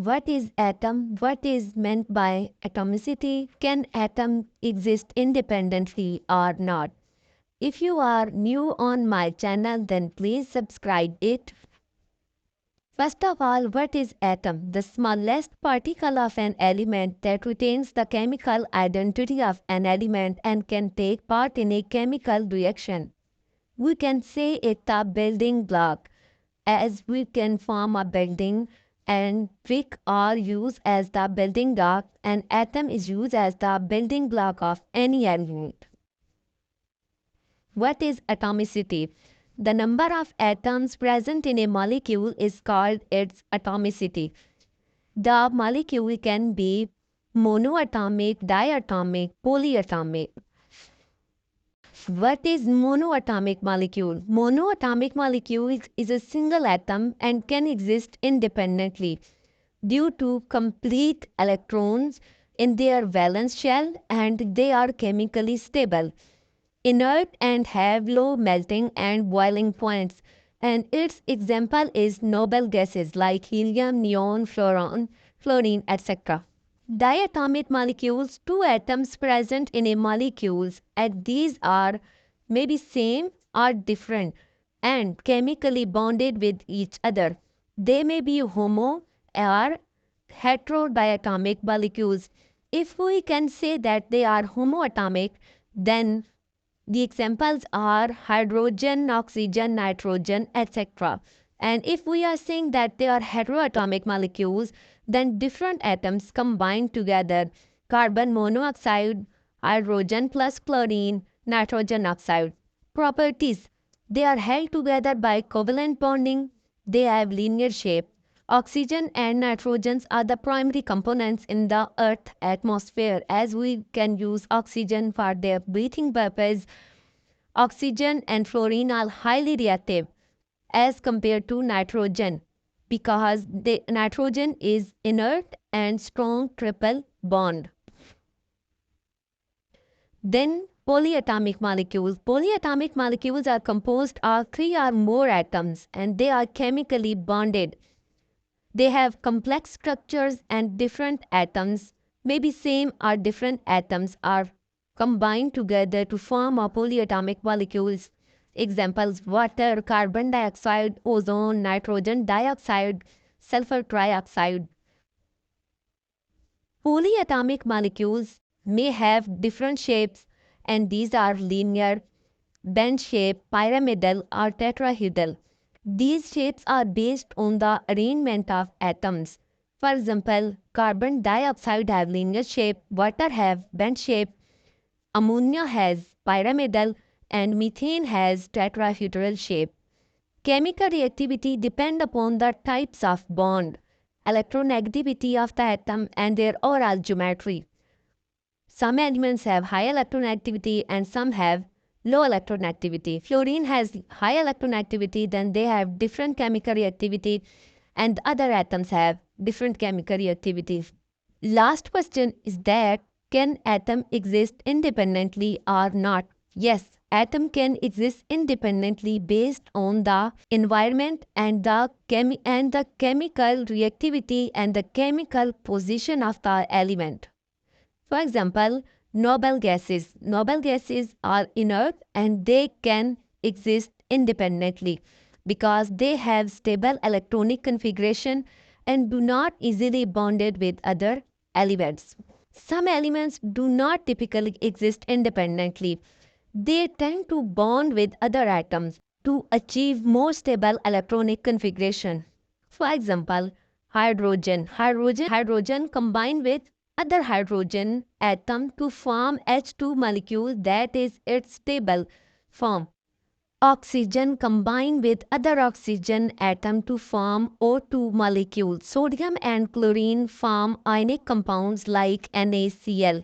What is atom? What is meant by atomicity? Can atom exist independently or not? If you are new on my channel, then please subscribe it. First of all, what is atom? The smallest particle of an element that retains the chemical identity of an element and can take part in a chemical reaction. We can say it's a building block, as we can form a building and brick are used as the building block and atom is used as the building block of any element. What is atomicity? The number of atoms present in a molecule is called its atomicity. The molecule can be monoatomic, diatomic, polyatomic. What is monoatomic molecule? Monoatomic molecule is a single atom and can exist independently due to complete electrons in their valence shell and they are chemically stable, inert and have low melting and boiling points. And its example is noble gases like helium, neon, fluorine, etc. Diatomic molecules, two atoms present in a molecule, and these are maybe same or different and chemically bonded with each other. They may be homo or heterodiatomic molecules. If we can say that they are homoatomic, then the examples are hydrogen, oxygen, nitrogen, etc. And if we are saying that they are heteroatomic molecules, then different atoms combine together. Carbon monoxide, hydrogen plus chlorine, nitrogen oxide. Properties. They are held together by covalent bonding. They have linear shape. Oxygen and nitrogen are the primary components in the Earth atmosphere, as we can use oxygen for their breathing purpose. Oxygen and fluorine are highly reactive as compared to nitrogen because the nitrogen is inert and strong triple bond. Then polyatomic molecules. Polyatomic molecules are composed of 3 or more atoms and they are chemically bonded. They have complex structures and different atoms, maybe same or different atoms are combined together to form a polyatomic molecules. Examples: water, carbon dioxide, ozone, nitrogen dioxide, sulfur trioxide. Polyatomic molecules may have different shapes and these are linear, bend shape, pyramidal or tetrahedral. These shapes are based on the arrangement of atoms. For example, carbon dioxide have linear shape, water have bend shape, ammonia has pyramidal, and methane has tetrahedral shape. Chemical reactivity depend upon the types of bond, electronegativity of the atom, and their overall geometry. Some elements have high electronegativity and some have low electronegativity. Fluorine has high electronegativity, then they have different chemical reactivity, and other atoms have different chemical reactivities. Last question is that can atom exist independently or not? Yes, atom can exist independently based on the environment and the chemical reactivity and the chemical position of the element. For example, noble gases. Noble gases are inert and they can exist independently because they have stable electronic configuration and do not easily bonded with other elements. Some elements do not typically exist independently. They tend to bond with other atoms to achieve more stable electronic configuration. For example, hydrogen combine with other hydrogen atom to form H2 molecule that is its stable form. Oxygen combine with other oxygen atom to form O2 molecule. Sodium and chlorine form ionic compounds like NaCl.